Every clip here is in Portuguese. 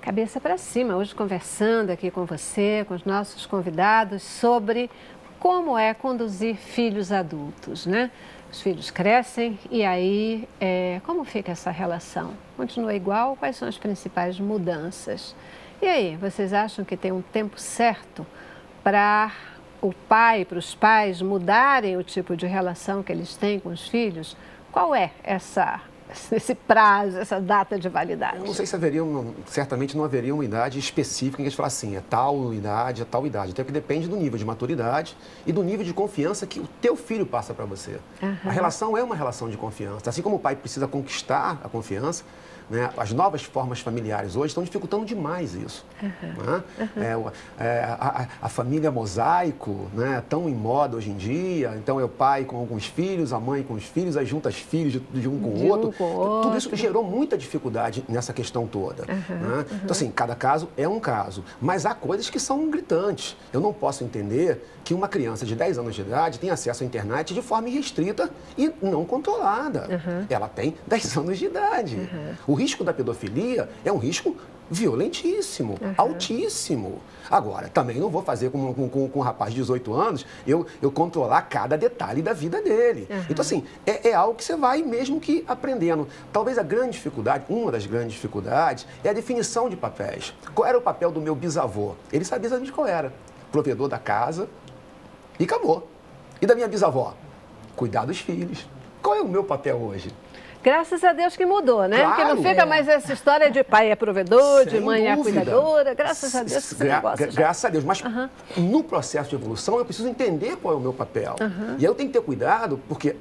cabeça para cima, hoje conversando aqui com você, com os nossos convidados, sobre como é conduzir filhos adultos, né? Os filhos crescem e aí, como fica essa relação? Continua igual? Quais são as principais mudanças? E aí, vocês acham que tem um tempo certo para para os pais mudarem o tipo de relação que eles têm com os filhos? Qual é esse prazo, essa data de validade? Eu não sei se certamente não haveria uma idade específica em que a gente fala assim, é tal idade, até porque depende do nível de maturidade e do nível de confiança que o teu filho passa para você. A relação é uma relação de confiança. Assim como o pai precisa conquistar a confiança, né, as novas formas familiares hoje estão dificultando demais isso. Né? A família mosaico, né, tão em moda hoje em dia, então é o pai com alguns filhos, a mãe com os filhos, aí junta os filhos de um com o outro. Tudo isso gerou muita dificuldade nessa questão toda. Né? Então, assim, cada caso é um caso, mas há coisas que são gritantes. Eu não posso entender que uma criança de 10 anos de idade tem acesso à internet de forma irrestrita e não controlada. Ela tem 10 anos de idade. O risco da pedofilia é um risco violentíssimo, altíssimo. Agora, também não vou fazer com um rapaz de 18 anos, eu controlar cada detalhe da vida dele. Então, assim, é algo que você vai mesmo que aprendendo. Talvez a grande dificuldade, uma das grandes dificuldades, é a definição de papéis. Qual era o papel do meu bisavô? Ele sabia exatamente qual era. Provedor da casa e acabou. E da minha bisavó? Cuidar dos filhos. Qual é o meu papel hoje? Graças a Deus que mudou, né? Claro, porque não fica mais essa história de pai é provedor, de mãe é cuidadora. Graças a Deus que esse negócio Graças a Deus. Mas no processo de evolução eu preciso entender qual é o meu papel. E aí eu tenho que ter cuidado porque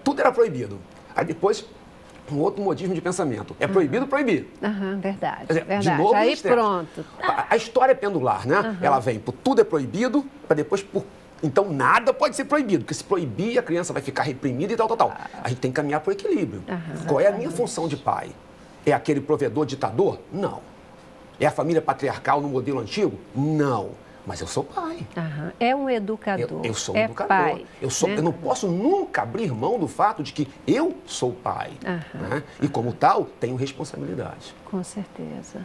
tudo era proibido. Aí depois, um outro modismo de pensamento. É proibido proibir. Verdade, Dizer, verdade. De novo, aí pronto. A história é pendular, né? Ela vem por tudo é proibido, para depois então, nada pode ser proibido, porque se proibir, a criança vai ficar reprimida e tal. A gente tem que caminhar para o equilíbrio. Qual é a minha função de pai? É aquele provedor ditador? Não. É a família patriarcal no modelo antigo? Não. Mas eu sou pai. É um educador. Eu sou um educador. Pai, eu não posso nunca abrir mão do fato de que eu sou pai. Né? E, como tal, tenho responsabilidade. Com certeza.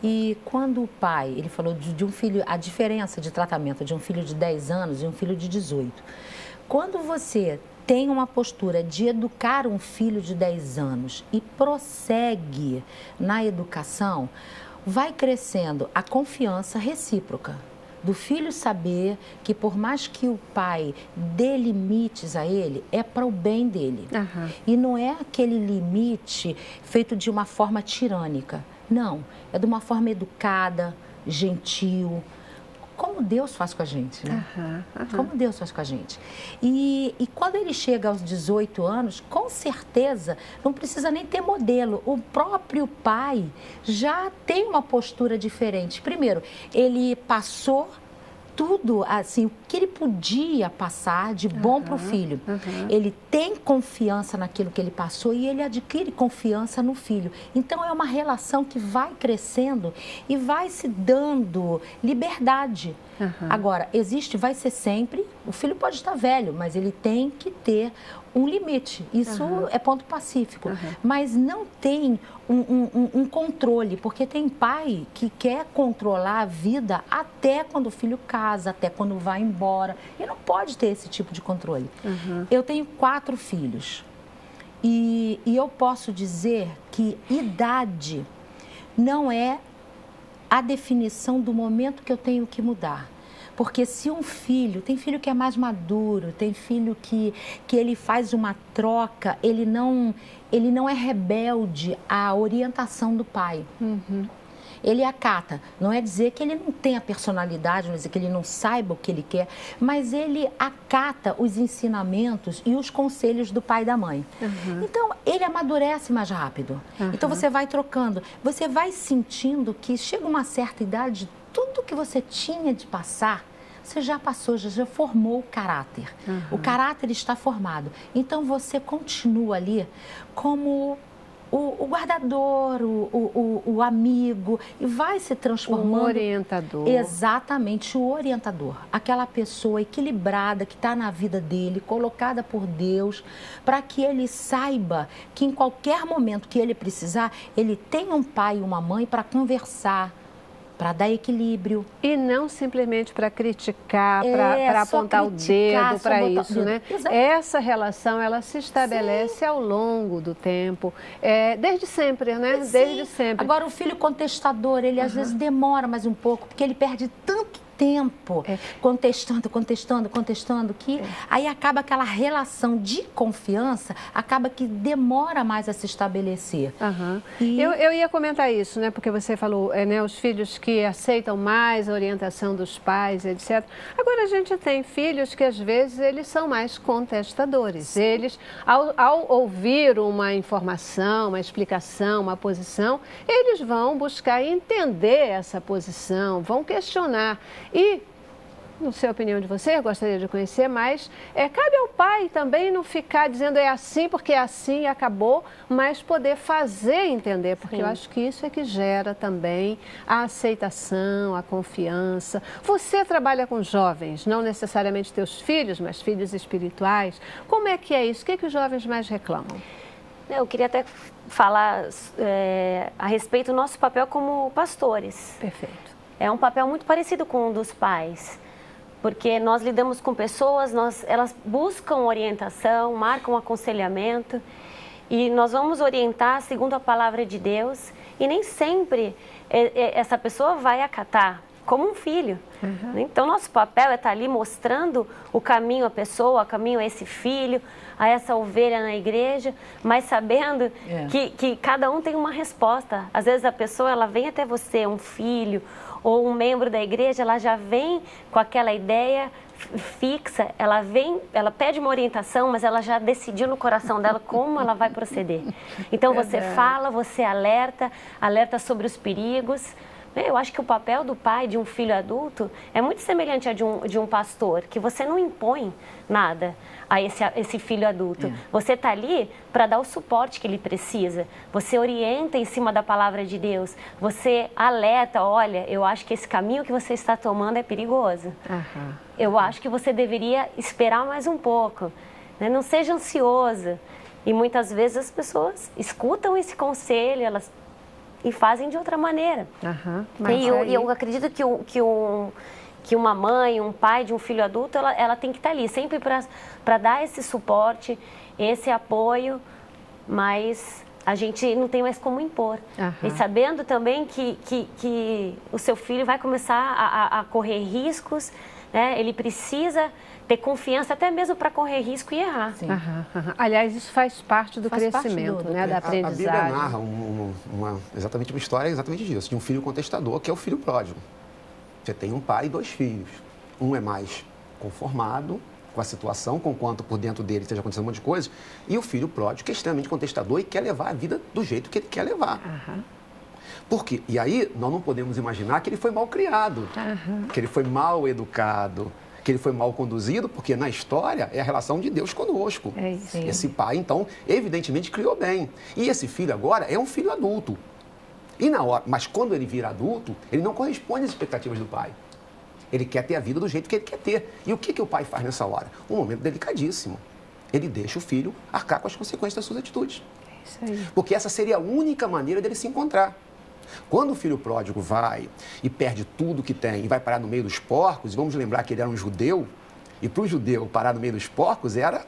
E quando o pai, ele falou de um filho, a diferença de tratamento de um filho de 10 anos e um filho de 18. Quando você tem uma postura de educar um filho de 10 anos e prossegue na educação, vai crescendo a confiança recíproca. Do filho saber que por mais que o pai dê limites a ele, é para o bem dele. E não é aquele limite feito de uma forma tirânica. Não, é de uma forma educada, gentil, como Deus faz com a gente, né? Como Deus faz com a gente. E quando ele chega aos 18 anos, com certeza, não precisa nem ter modelo. O próprio pai já tem uma postura diferente. Primeiro, ele passou tudo, assim, o que ele podia passar de bom para o filho. Ele tem confiança naquilo que ele passou e ele adquire confiança no filho. Então, é uma relação que vai crescendo e vai se dando liberdade. Agora, vai ser sempre, o filho pode estar velho, mas ele tem que ter um limite. Isso é ponto pacífico. Mas não tem um controle, porque tem pai que quer controlar a vida até quando o filho casa, até quando vai embora. E não pode ter esse tipo de controle. Eu tenho 4 filhos e eu posso dizer que idade não é a definição do momento que eu tenho que mudar. Porque se um filho, tem filho que é mais maduro, tem filho que ele faz uma troca, ele não é rebelde à orientação do pai. Ele acata. Não é dizer que ele não tenha personalidade, não é dizer que ele não saiba o que ele quer, mas ele acata os ensinamentos e os conselhos do pai e da mãe. Então, ele amadurece mais rápido. Então, você vai trocando. Você vai sentindo que chega uma certa idade, tudo que você tinha de passar, você já passou, já formou o caráter. O caráter está formado. Então, você continua ali como o guardador, o amigo, e vai se transformando... O orientador. Exatamente, o orientador. Aquela pessoa equilibrada que está na vida dele, colocada por Deus, para que ele saiba que em qualquer momento que ele precisar, ele tem um pai e uma mãe para conversar, para dar equilíbrio. E não simplesmente para criticar, para apontar o dedo para isso, né? Exato. Essa relação, ela se estabelece ao longo do tempo, desde sempre, né? Sim. Desde sempre. Agora, o filho contestador, ele às vezes demora mais um pouco, porque ele perde tanto tempo contestando, que aí acaba aquela relação de confiança, acaba que demora mais a se estabelecer. E... Eu ia comentar isso, né? Porque você falou, né, os filhos que aceitam mais a orientação dos pais, etc. Agora, a gente tem filhos que, às vezes, eles são mais contestadores. Eles, ao ouvir uma informação, uma explicação, uma posição, eles vão buscar entender essa posição, vão questionar. E, não sei a opinião de você, eu gostaria de conhecer, mas cabe ao pai também não ficar dizendo é assim porque é assim e acabou, mas poder fazer entender, porque eu acho que isso é que gera também a aceitação, a confiança. Você trabalha com jovens, não necessariamente teus filhos, mas filhos espirituais. Como é que é isso? O que é que os jovens mais reclamam? Eu queria até falar a respeito do nosso papel como pastores. Perfeito. É um papel muito parecido com o dos pais, porque nós lidamos com pessoas, elas buscam orientação, marcam aconselhamento, e nós vamos orientar segundo a palavra de Deus, e nem sempre essa pessoa vai acatar, como um filho. Então, nosso papel é estar ali mostrando o caminho à pessoa, o caminho a esse filho, a essa ovelha na igreja, mas sabendo que cada um tem uma resposta. Às vezes a pessoa, ela vem até você, um filho ou um membro da igreja, ela já vem com aquela ideia fixa, ela pede uma orientação, mas ela já decidiu no coração dela como ela vai proceder. Então você fala, você alerta sobre os perigos. Eu acho que o papel do pai de um filho adulto é muito semelhante a de um pastor, que você não impõe nada a esse filho adulto. Você está ali para dar o suporte que ele precisa. Você orienta em cima da palavra de Deus. Você alerta, olha, eu acho que esse caminho que você está tomando é perigoso. Eu acho que você deveria esperar mais um pouco. Né? Não seja ansioso. E muitas vezes as pessoas escutam esse conselho, e fazem de outra maneira. E eu acredito que uma mãe, um pai de um filho adulto, ela tem que estar ali sempre para dar esse suporte, esse apoio, mas a gente não tem mais como impor. E sabendo também que o seu filho vai começar a correr riscos, né? Ele precisa ter confiança até mesmo para correr risco e errar. Aliás, isso faz parte do crescimento, né, da aprendizagem. A Bíblia narra exatamente uma história exatamente disso, de um filho contestador, que é o filho pródigo. Você tem um pai e 2 filhos. Um é mais conformado com a situação, conquanto por dentro dele esteja acontecendo um monte de coisa, e o filho pródigo, que é extremamente contestador e quer levar a vida do jeito que ele quer levar. Por quê? E aí, nós não podemos imaginar que ele foi mal criado, que ele foi mal educado, que ele foi mal conduzido, porque na história é a relação de Deus conosco. Esse pai, então, evidentemente criou bem. E esse filho agora é um filho adulto. Mas quando ele vira adulto, ele não corresponde às expectativas do pai. Ele quer ter a vida do jeito que ele quer ter. E o que o pai faz nessa hora? Um momento delicadíssimo. Ele deixa o filho arcar com as consequências das suas atitudes. Porque essa seria a única maneira dele se encontrar. Quando o filho pródigo vai e perde tudo que tem e vai parar no meio dos porcos, e vamos lembrar que ele era um judeu, e para o judeu parar no meio dos porcos era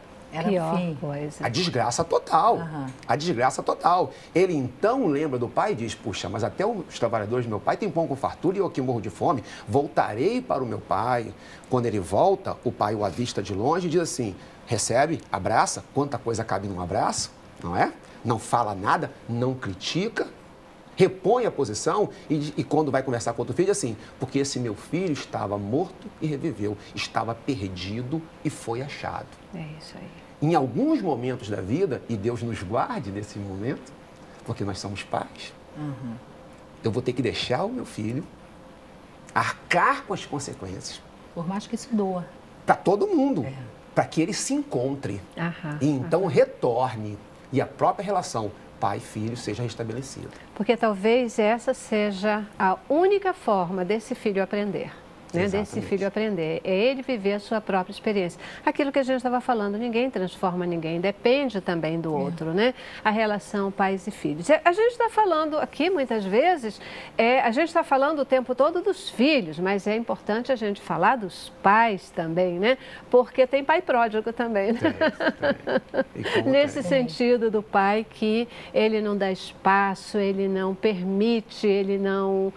pior coisa. A desgraça total. A desgraça total. Ele então lembra do pai e diz, puxa, mas até os trabalhadores do meu pai têm pão com fartura e eu aqui morro de fome, voltarei para o meu pai. Quando ele volta, o pai o avista de longe e diz assim, recebe, abraça, quanta coisa cabe num abraço, não é? Não fala nada, não critica, repõe a posição e quando vai conversar com outro filho, diz assim, porque esse meu filho estava morto e reviveu, estava perdido e foi achado. É isso aí. Em alguns momentos da vida, e Deus nos guarde desse momento, porque nós somos pais, eu vou ter que deixar o meu filho arcar com as consequências. Por mais que isso doa. Para todo mundo, para que ele se encontre e então retorne. E a própria relação pai e filho seja restabelecido. Porque talvez essa seja a única forma desse filho aprender. Né, desse filho aprender, é ele viver a sua própria experiência. Aquilo que a gente estava falando, ninguém transforma ninguém, depende também do outro, né? A relação pais e filhos. A gente está falando aqui, muitas vezes, a gente está falando o tempo todo dos filhos, mas é importante a gente falar dos pais também, né? Porque tem pai pródigo também, né? Tem. Nesse sentido do pai que ele não dá espaço, ele não permite, ele não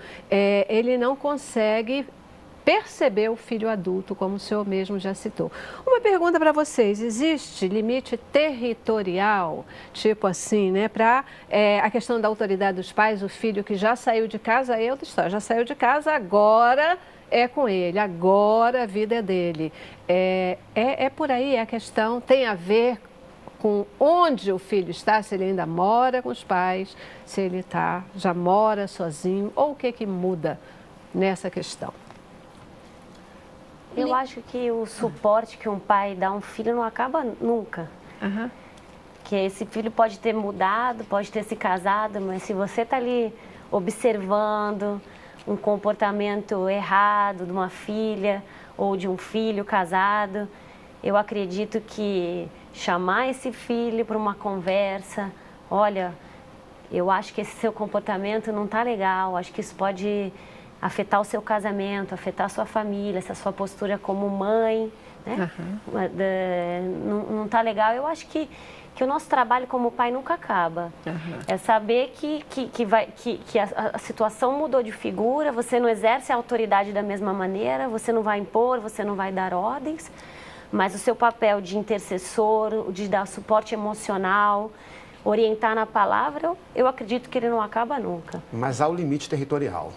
consegue perceber o filho adulto, como o senhor mesmo já citou. Uma pergunta para vocês, existe limite territorial, tipo assim, né, para a questão da autoridade dos pais, o filho que já saiu de casa, é outra história, já saiu de casa, agora é com ele, agora a vida é dele. É por aí a questão, tem a ver com onde o filho está, se ele ainda mora com os pais, se ele já mora sozinho, ou o que muda nessa questão? Eu acho que o suporte que um pai dá a um filho não acaba nunca. Uhum. Que esse filho pode ter mudado, pode ter se casado, mas se você está ali observando um comportamento errado de uma filha ou de um filho casado, eu acredito que chamar esse filho para uma conversa, olha, eu acho que esse seu comportamento não está legal, acho que isso pode afetar o seu casamento, afetar a sua família, essa sua postura como mãe, né? Não está legal. Eu acho que o nosso trabalho como pai nunca acaba. É saber que a situação mudou de figura, você não exerce a autoridade da mesma maneira, você não vai impor, você não vai dar ordens, mas o seu papel de intercessor, de dar suporte emocional, orientar na palavra, eu acredito que ele não acaba nunca. Mas há o limite territorial.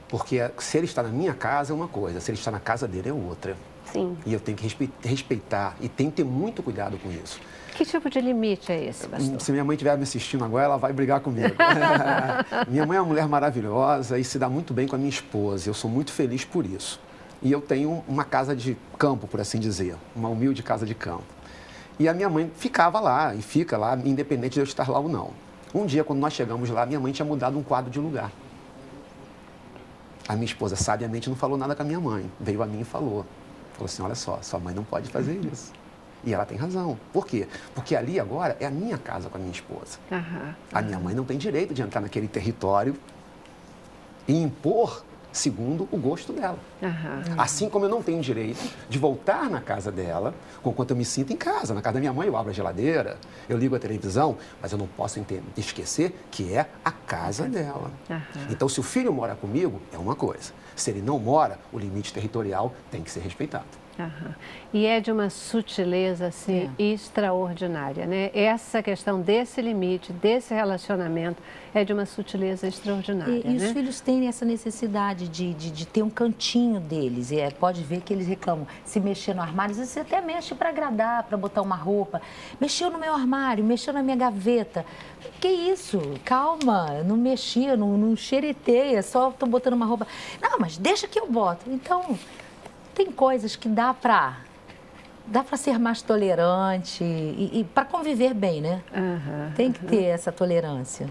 Porque se ele está na minha casa é uma coisa, se ele está na casa dele é outra. Sim. E eu tenho que respeitar e tenho que ter muito cuidado com isso. Que tipo de limite é esse, pastor? Se minha mãe estiver me assistindo agora, ela vai brigar comigo. Minha mãe é uma mulher maravilhosa e se dá muito bem com a minha esposa. Eu sou muito feliz por isso. E eu tenho uma casa de campo, por assim dizer, uma humilde casa de campo. E a minha mãe ficava lá e fica lá, independente de eu estar lá ou não. Um dia, quando nós chegamos lá, minha mãe tinha mudado um quadro de lugar. A minha esposa, sabiamente, não falou nada com a minha mãe. Veio a mim e falou. Falou assim, olha só, sua mãe não pode fazer isso. E ela tem razão. Por quê? Porque ali agora é a minha casa com a minha esposa. A minha mãe não tem direito de entrar naquele território e impor segundo o gosto dela. Assim como eu não tenho direito de voltar na casa dela, conquanto eu me sinto em casa. Na casa da minha mãe eu abro a geladeira, eu ligo a televisão, mas eu não posso esquecer que é a casa dela. Então, se o filho mora comigo, é uma coisa. Se ele não mora, o limite territorial tem que ser respeitado. E é de uma sutileza, assim, extraordinária, né? Essa questão desse limite, desse relacionamento, é de uma sutileza extraordinária, E os filhos têm essa necessidade de ter um cantinho deles. Pode ver que eles reclamam. Se mexer no armário, você até mexe para agradar, para botar uma roupa. Mexeu no meu armário, mexeu na minha gaveta. Que isso? Calma, não mexia, não xereteia, só estou botando uma roupa. Não, mas deixa que eu boto. Então, tem coisas que dá para ser mais tolerante e para conviver bem, né? Tem que ter essa tolerância.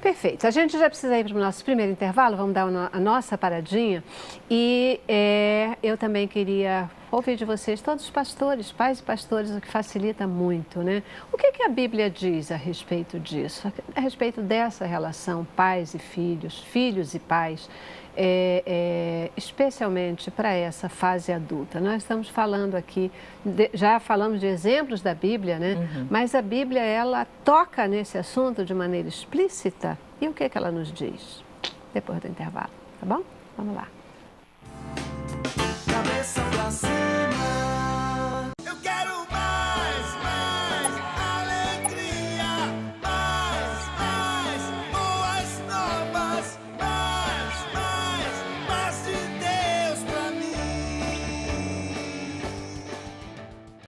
Perfeito. A gente já precisa ir para o nosso primeiro intervalo, vamos dar a nossa paradinha. E eu também queria ouvir de vocês, todos os pastores, pais e pastores, o que facilita muito, né? O que a Bíblia diz a respeito disso? A respeito dessa relação pais e filhos, filhos e pais, especialmente para essa fase adulta. Nós estamos falando aqui, já falamos de exemplos da Bíblia, né? Mas a Bíblia, ela toca nesse assunto de maneira explícita. E o que ela nos diz? Depois do intervalo, tá bom? Vamos lá. Cabeça pra cima.